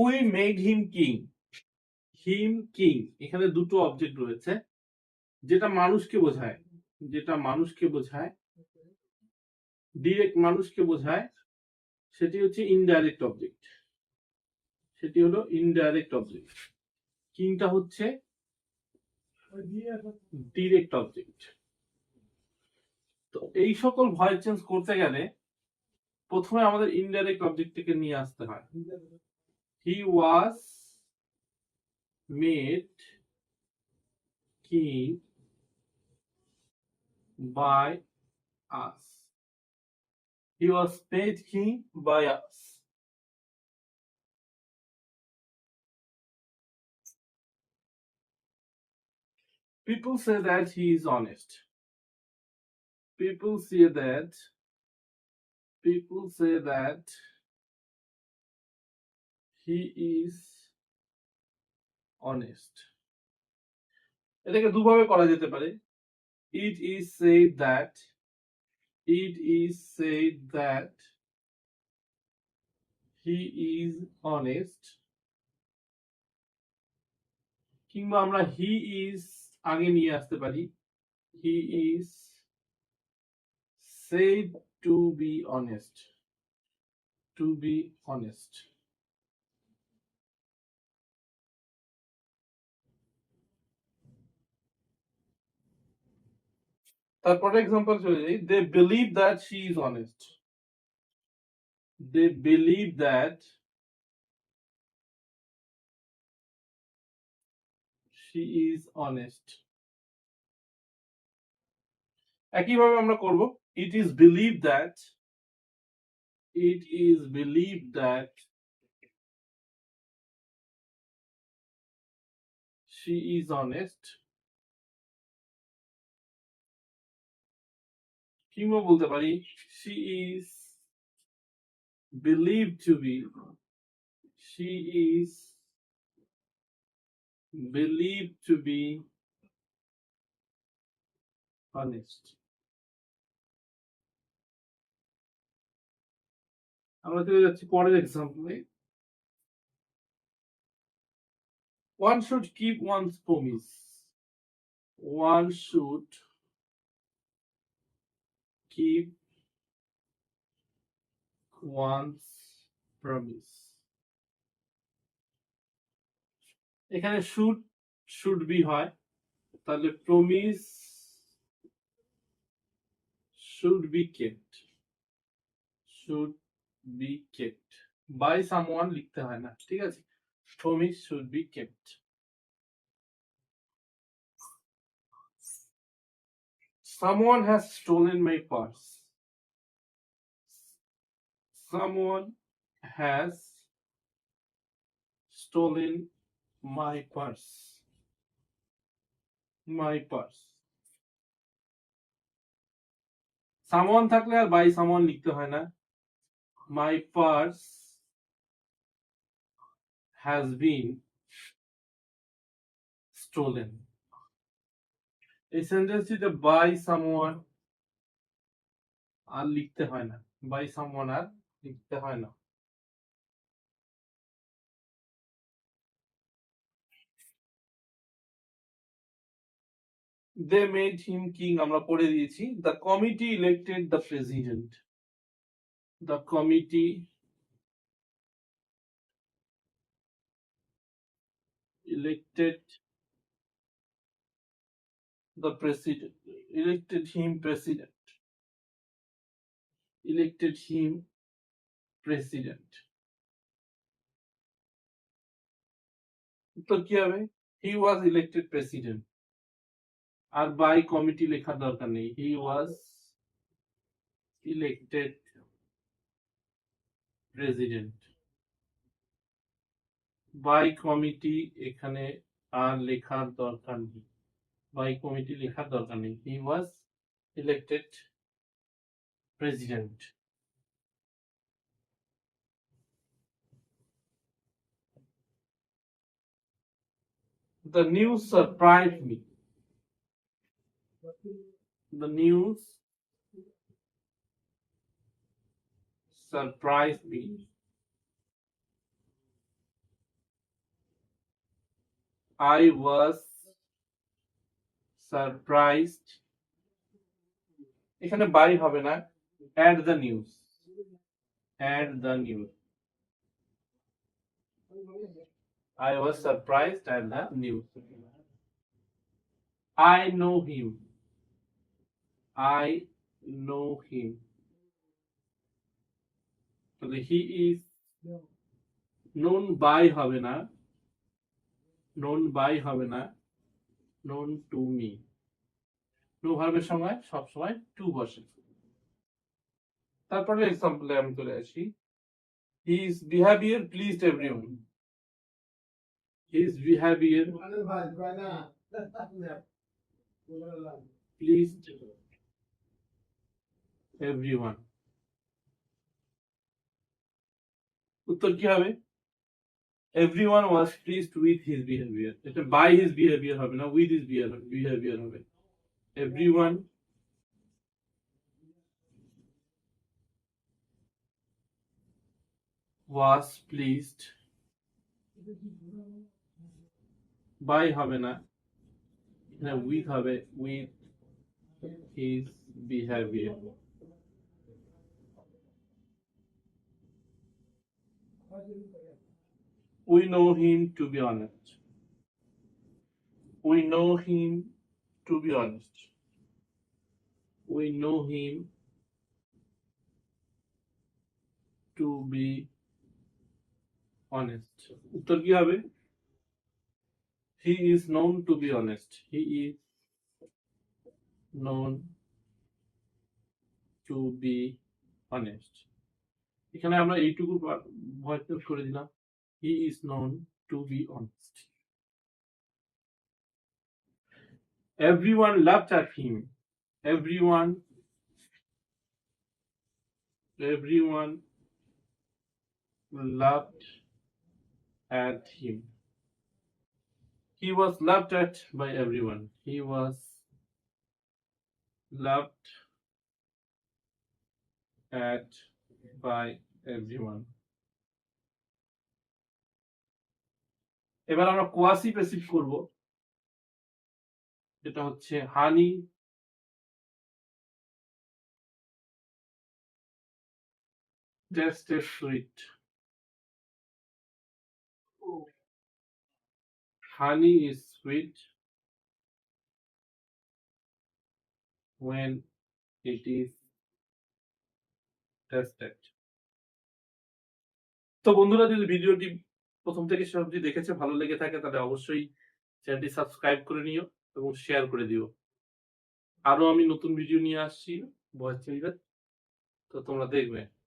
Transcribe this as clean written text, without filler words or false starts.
We made him king. Him king, এখানে দুটো object রয়েছে। যেটা মানুষকে বোঝায়, ডিরেক্ট মানুষকে বোঝায়, সেটি হচ্ছে ইনডাইরেক্ট অবজেক্ট। কিংটা হচ্ছে ডিরেক্ট অবজেক্ট। তো এই সকল ভয়েস চেঞ্জ করতে গেলে প্রথমে আমাদের ইনডাইরেক্ট অবজেক্টকে নিয়ে আসতে হয়। He was made king by us. He was made king by us. People say that he is honest. People say that he is honest. এটাকে দুভাবে করা যেতে পারে। It is said that he is honest. কিংবা আমরা he is আগে নিয়ে আসতে পারি। He is said to be honest. তারপরে এক্সাম্পল চলে যাই। They believe that she is honest. They believe that she is honest. একইভাবে আমরা করব it is believed that she is honest. কিংবা বলতে পারি she is believed to be honest. আমরা চলে যাচ্ছি পরের এক্সাম্পলে। One should keep one's promise. One should keep one's promise. এখানে should be হয়, তাহলে promise should be kept. By someone লিখতে হয় না, ঠিক আছে? Promise should be kept. Someone has stolen my purse. Someone has stolen my purse. Someone থাকলে আর by someone লিখতে হয় না। My purse has been stolen. এই সেন্টেন্সটিতে by someone আর লিখতে হয় না। They made him king, আমরা পড়ে দিয়েছি। The committee elected the president. The committee elected him president. তো কি হবে? He was elected president. R by committee লেখার দরকার নেই। He was elected president. By committee এখানে আর লেখার দরকার নেই। He was elected president. The news surprised me. I was surprised. এখানে by হবে না, at the news. At the news. I was surprised at the news. I know him. I know him. তাহলে he is known by হবে না, known by হবে না, known to me. No ভার্বের সময় সব সময় টু বসে। তারপরে এক্সাম্পলে আমি চলে আসি। His behavior pleased everyone. His behavior pleased everyone. উত্তর কি হবে? Everyone was pleased with his behavior. এটা by his behavior হবে না, with his behavior হবে। Everyone was pleased by হবে না, এখানে with হবে, with his behavior. We know him to be honest. We know him to be honest. We know him to be honest. উত্তর কি হবে? He is known to be honest. He is known to be honest. এখানে আমরা এইটুকু voice change করে দিলাম। He is known to be honest. Everyone laughed at him. Everyone laughed at him. He was laughed at by everyone. He was laughed at by everyone. এবার আমরা quasi passive করব, যেটা হচ্ছে হানি tasted sweet. Honey is sweet when it is tasted. তো বন্ধুরা, যদি ভিডিওটি প্রথম থেকে শেষ অবধি দেখেছে, ভালো লেগে থাকে, তাহলে অবশ্যই চ্যানেলটি সাবস্ক্রাইব করে নিও এবং শেয়ার করে দিও। আরো আমি নতুন ভিডিও নিয়ে আসছি ভয়েস চেঞ্জের, তো তোমরা দেখবে।